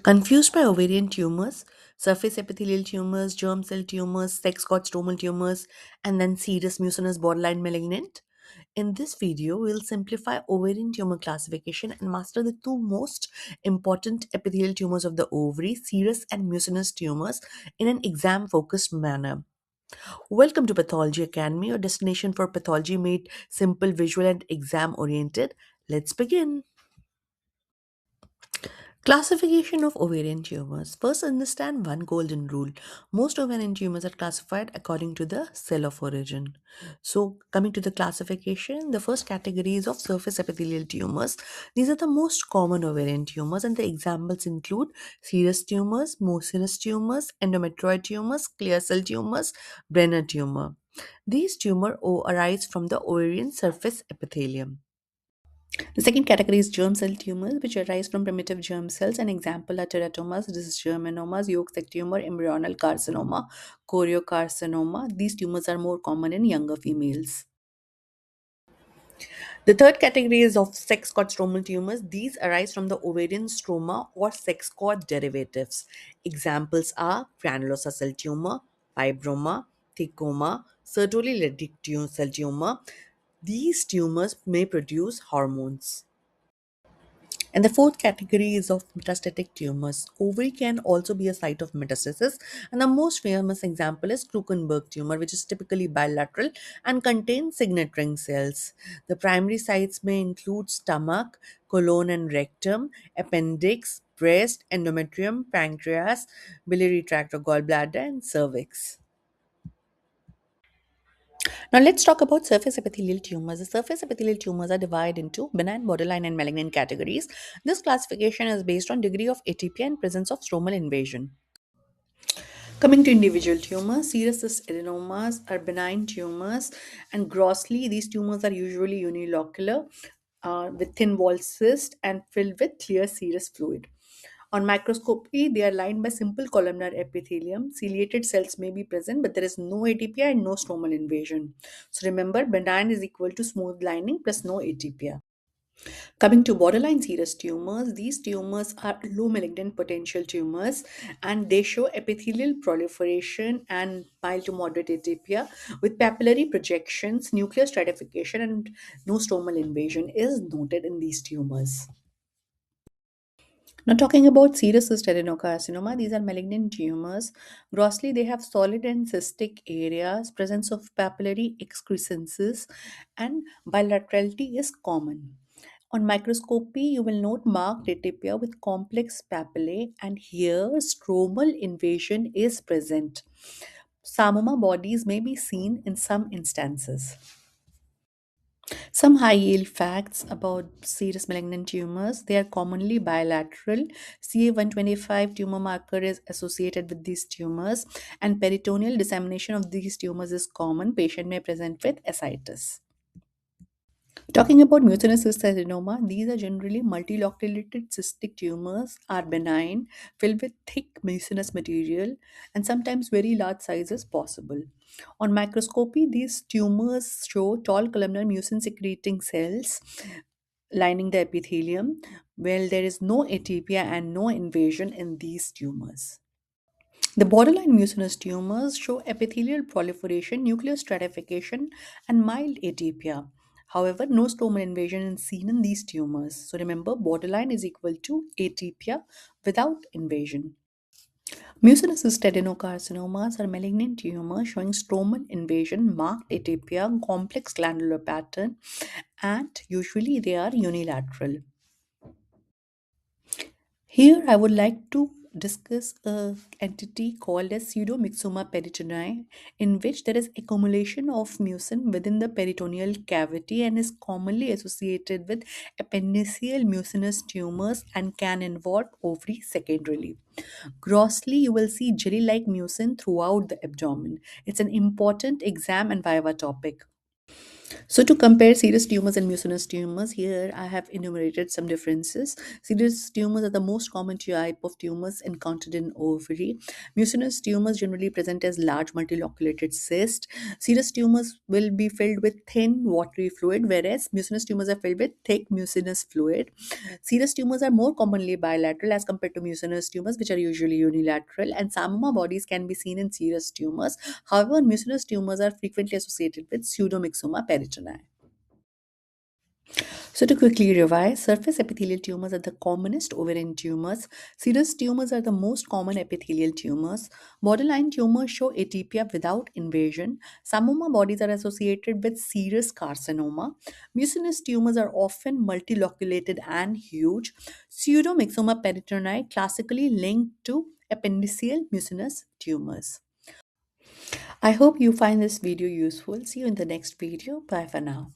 Confused by ovarian tumors, surface epithelial tumors, germ cell tumors, sex cord stromal tumors, and then serous mucinous borderline malignant? In this video, we'll simplify ovarian tumor classification and master the two most important epithelial tumors of the ovary, serous and mucinous tumors, in an exam focused manner. Welcome to Pathology Academy, your destination for pathology made simple, visual, and exam oriented. Let's begin. Classification of ovarian tumors. First, understand one golden rule. Most ovarian tumors are classified according to the cell of origin. So, coming to the classification, the first category is of surface epithelial tumors. These are the most common ovarian tumors, and the examples include serous tumors, mucinous tumors, endometrioid tumors, clear cell tumors, Brenner tumor. These tumors arise from the ovarian surface epithelium. The second category is germ cell tumors, which arise from primitive germ cells. An example are teratomas, dysgerminomas, yolk sac tumor, embryonal carcinoma, choriocarcinoma. These tumors are more common in younger females. The third category is of sex cord stromal tumors. These arise from the ovarian stroma or sex cord derivatives. Examples are granulosa cell tumor, fibroma, thecoma, sertoli cell tumor. These tumors may produce hormones. And the fourth category is of metastatic tumors. Ovary can also be a site of metastasis, and the most famous example is Krukenberg tumor, which is typically bilateral and contains signet ring cells. The primary sites may include stomach, colon and rectum, appendix, breast, endometrium, pancreas, biliary tract or gallbladder, and cervix. Now let's talk about surface epithelial tumors. The surface epithelial tumors are divided into benign, borderline, and malignant categories. This classification is based on degree of atypia and presence of stromal invasion. Coming to individual tumors, serous cyst adenomas are benign tumors, and grossly, these tumors are usually unilocular with thin walled cyst and filled with clear serous fluid. On microscopy, they are lined by simple columnar epithelium. Ciliated cells may be present, but there is no atypia and no stromal invasion. So remember, benign is equal to smooth lining plus no atypia. Coming to borderline serous tumors, these tumors are low malignant potential tumors and they show epithelial proliferation and mild to moderate atypia with papillary projections, nuclear stratification, and no stromal invasion is noted in these tumors. Now, talking about serous cyst adenocarcinoma, these are malignant tumors. Grossly, they have solid and cystic areas, presence of papillary excrescences, and bilaterality is common. On microscopy, you will note marked atypia with complex papillae, and here stromal invasion is present. Psammoma bodies may be seen in some instances. Some high yield facts about serous malignant tumors. They are commonly bilateral. CA125 tumor marker is associated with these tumors, and peritoneal dissemination of these tumors is common. Patient may present with ascites. Talking about mucinous adenoma, these are generally multiloculated cystic tumors, are benign, filled with thick mucinous material, and sometimes very large sizes possible. On microscopy, these tumors show tall columnar mucin secreting cells lining the epithelium, while there is no atypia and no invasion in these tumors. The borderline mucinous tumors show epithelial proliferation, nuclear stratification, and mild atypia. However, no stromal invasion is seen in these tumors. So remember, borderline is equal to atypia without invasion. Mucinous adenocarcinomas are malignant tumors showing stromal invasion, marked atypia, complex glandular pattern, and usually they are unilateral. Here, I would like to discuss a entity called as pseudomyxoma peritonei, in which there is accumulation of mucin within the peritoneal cavity and is commonly associated with appendiceal mucinous tumors and can involve ovary secondarily. Grossly, you will see jelly-like mucin throughout the abdomen. It's an important exam and viva topic. So to compare serous tumors and mucinous tumors, here I have enumerated some differences. Serous tumors are the most common type of tumors encountered in ovary. Mucinous tumors generally present as large multiloculated cysts. Serous tumors will be filled with thin watery fluid, whereas mucinous tumors are filled with thick mucinous fluid. Serous tumors are more commonly bilateral as compared to mucinous tumors, which are usually unilateral, and Psammoma bodies can be seen in serous tumors. However, mucinous tumors are frequently associated with pseudomyxoma peritonei. So, to quickly revise, surface epithelial tumors are the commonest ovarian tumors. Serous tumors are the most common epithelial tumors. Borderline tumors show atypia without invasion. Psammoma bodies are associated with serous carcinoma. Mucinous tumors are often multiloculated and huge. Pseudomyxoma peritonei classically linked to appendiceal mucinous tumors. I hope you find this video useful. See you in the next video. Bye for now.